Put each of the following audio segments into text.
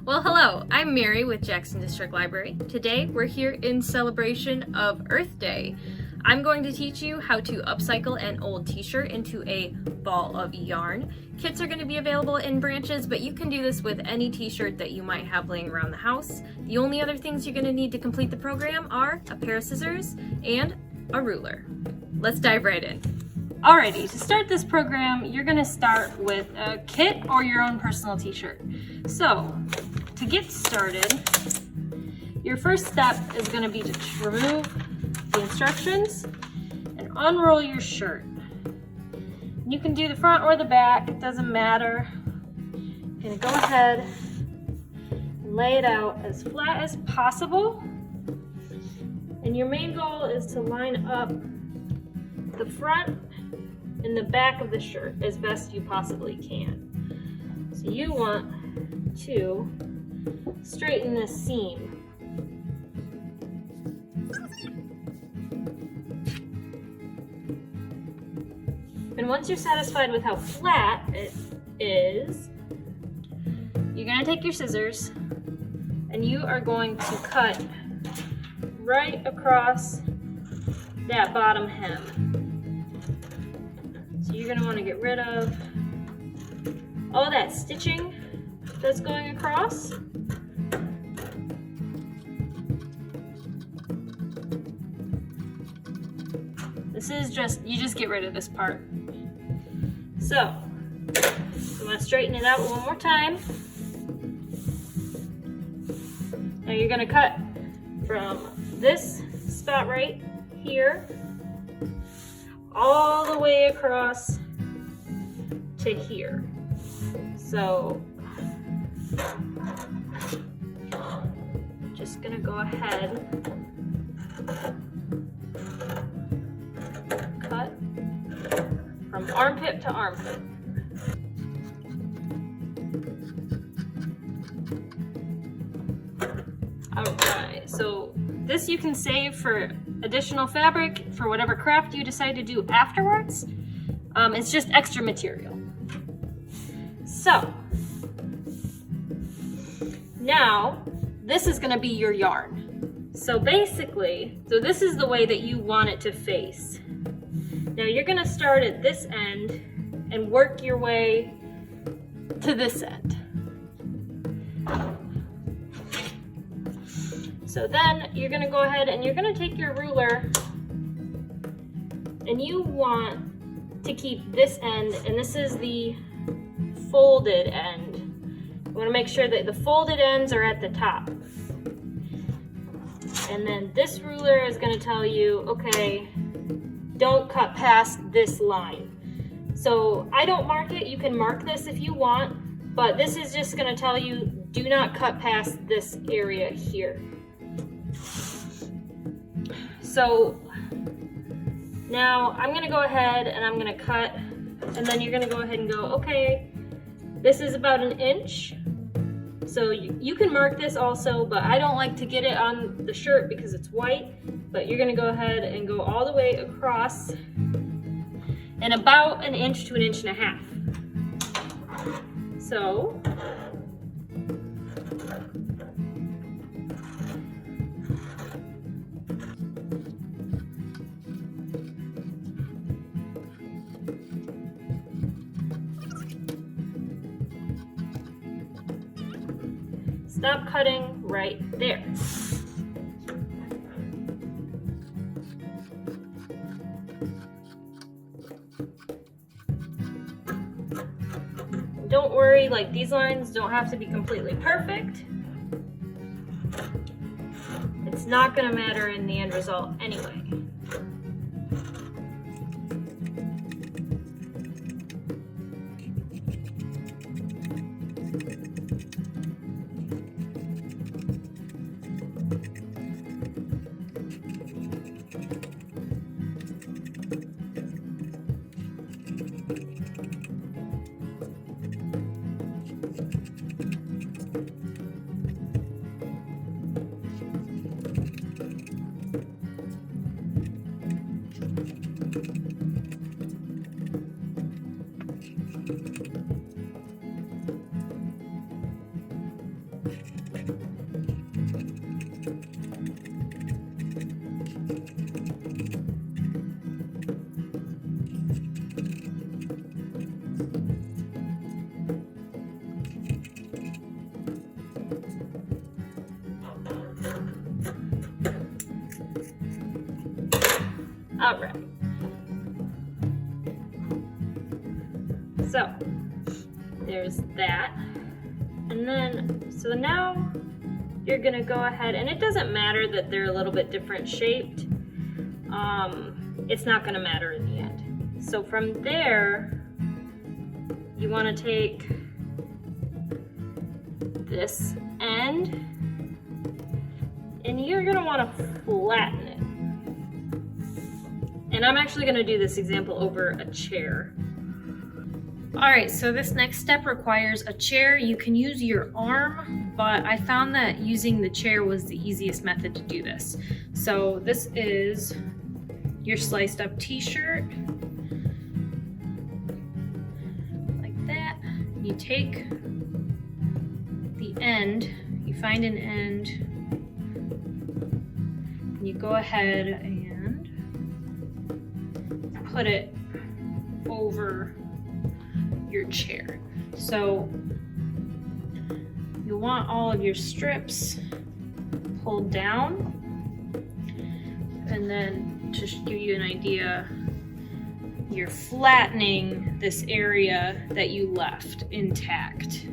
Well, hello, I'm Mary with Jackson District Library. Today we're here in celebration of Earth Day. I'm going to teach you how to upcycle an old t-shirt into a ball of yarn. Kits are going to be available in branches, but you can do this with any t-shirt that you might have laying around the house. The only other things you're going to need to complete the program are a pair of scissors and a ruler. Let's dive right in. Alrighty, to start this program, you're going to start with a kit or your own personal t-shirt. So, to get started, your first step is going to be to remove the instructions and unroll your shirt. You can do the front or the back, it doesn't matter. You're going to go ahead and lay it out as flat as possible. And your main goal is to line up the front and the back of the shirt as best you possibly can. So you want to straighten this seam. And once you're satisfied with how flat it is, you're going to take your scissors and you are going to cut right across that bottom hem. So you're going to want to get rid of all that stitching that's going across. This is you just get rid of this part. So, you want to straighten it out one more time. Now you're going to cut from this spot right here all the way across to here. So, just gonna go ahead, cut from armpit to armpit. Alright, so this you can save for additional fabric for whatever craft you decide to do afterwards. It's just extra material. So, now this is going to be your yarn. So basically, this is the way that you want it to face. Now you're going to start at this end and work your way to this end. So then you're going to go ahead and you're going to take your ruler and you want to keep this end, and this is the folded end. You want to make sure that the folded ends are at the top. And then this ruler is going to tell you, okay, don't cut past this line. So I don't mark it, you can mark this if you want, but this is just going to tell you, do not cut past this area here. So now I'm going to go ahead and I'm going to cut, and then you're going to go ahead and go, okay, this is about 1 inch. So you can mark this also, but I don't like to get it on the shirt because it's white, but you're going to go ahead and go all the way across and about 1 inch to 1.5 inches. So stop cutting right there. Don't worry, like these lines don't have to be completely perfect. It's not going to matter in the end result anyway. All right. So there's that. And then, so now you're gonna go ahead, and it doesn't matter that they're a little bit different shaped. It's not gonna matter in the end. So from there, you wanna take this end, and you're gonna wanna flatten it. And I'm actually gonna do this example over a chair. All right, so this next step requires a chair. You can use your arm, but I found that using the chair was the easiest method to do this. So this is your sliced up t-shirt, like that. You take the end, you find an end, and you go ahead and put it over your chair. So you want all of your strips pulled down, and then to give you an idea, you're flattening this area that you left intact.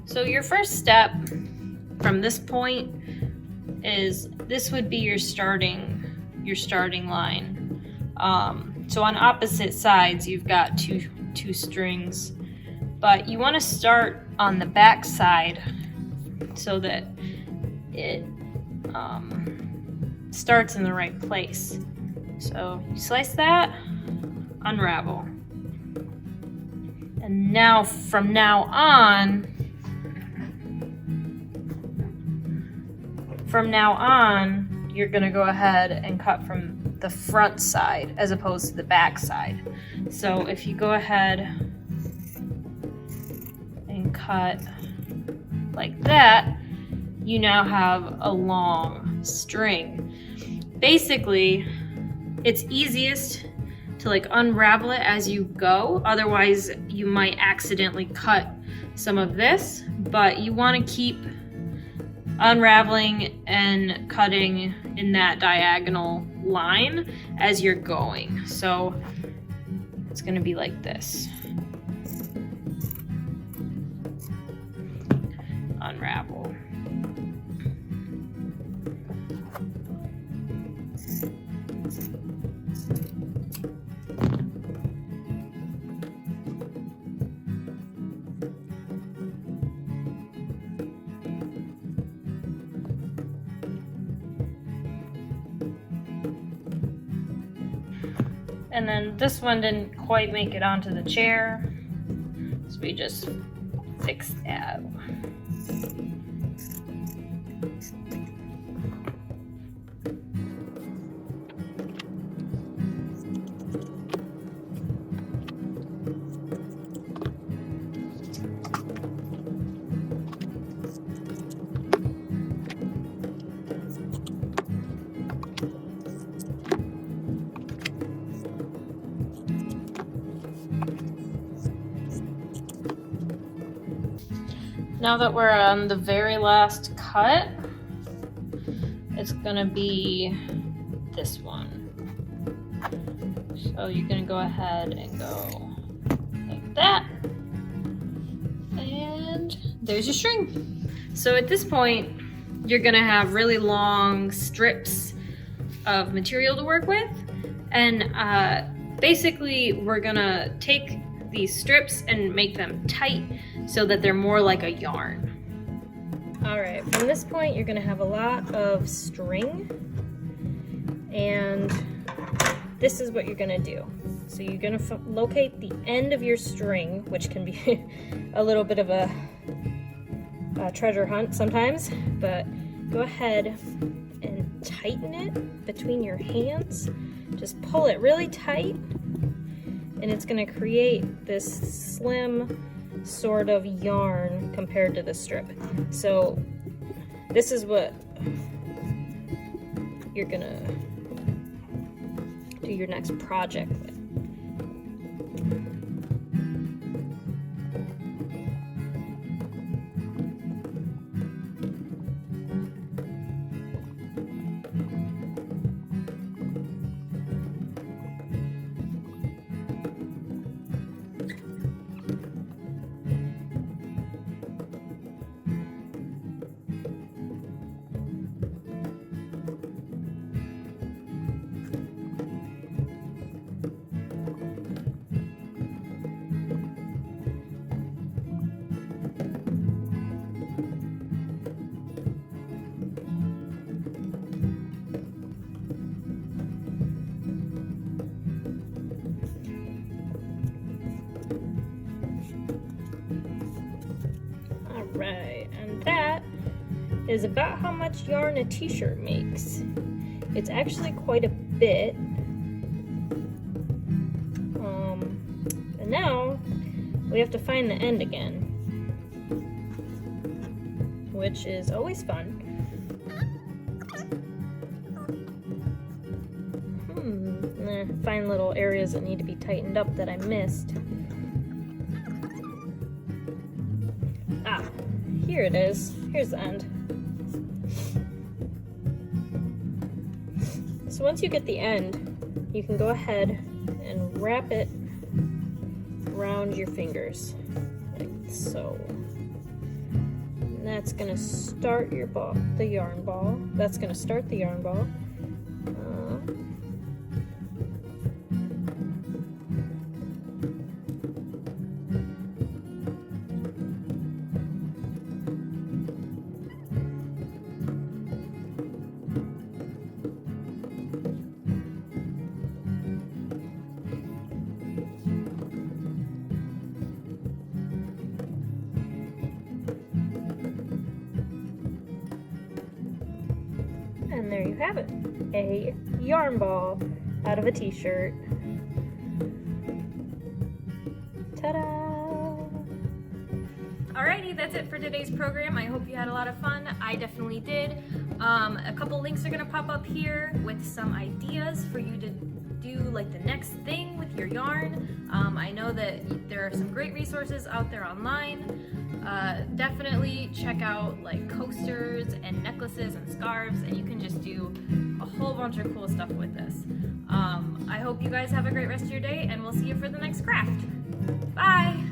So your first step from this point is, this would be your starting line. So on opposite sides, you've got two strings, but you want to start on the back side so that it starts in the right place. So you slice that, unravel, and now from now on, you're gonna go ahead and cut from the front side as opposed to the back side. So if you go ahead and cut like that, you now have a long string. Basically, it's easiest to like unravel it as you go. Otherwise, you might accidentally cut some of this, but you want to keep unraveling and cutting in that diagonal line as you're going. So it's going to be like this. Unravel. And then this one didn't quite make it onto the chair, so we just fix that. Now that we're on the very last cut, it's gonna be this one. So you're gonna go ahead and go like that. And there's your string. So at this point, you're gonna have really long strips of material to work with. And basically, we're gonna take these strips and make them tight so that they're more like a yarn. All right, from this point, you're gonna have a lot of string, and this is what you're gonna do. So you're gonna locate the end of your string, which can be a little bit of a treasure hunt sometimes, but go ahead and tighten it between your hands. Just pull it really tight, and it's gonna create this slim sort of yarn compared to the strip. So this is what you're gonna do your next project with. Right, and that is about how much yarn a t-shirt makes. It's actually quite a bit. And now we have to find the end again, which is always fun. Find little areas that need to be tightened up that I missed. Ah, here it is. Here's the end. So once you get the end, you can go ahead and wrap it around your fingers, like so. And that's gonna start your ball, the yarn ball. That's gonna start the yarn ball. And there you have it, a yarn ball out of a t-shirt. Ta-da! Alrighty, that's it for today's program. I hope you had a lot of fun. I definitely did. A couple links are gonna pop up here with some ideas for you to do like the next thing with your yarn. I know that there are some great resources out there online. Definitely check out like coasters and necklaces and scarves, and you can just do a whole bunch of cool stuff with this. I hope you guys have a great rest of your day, and we'll see you for the next craft. Bye!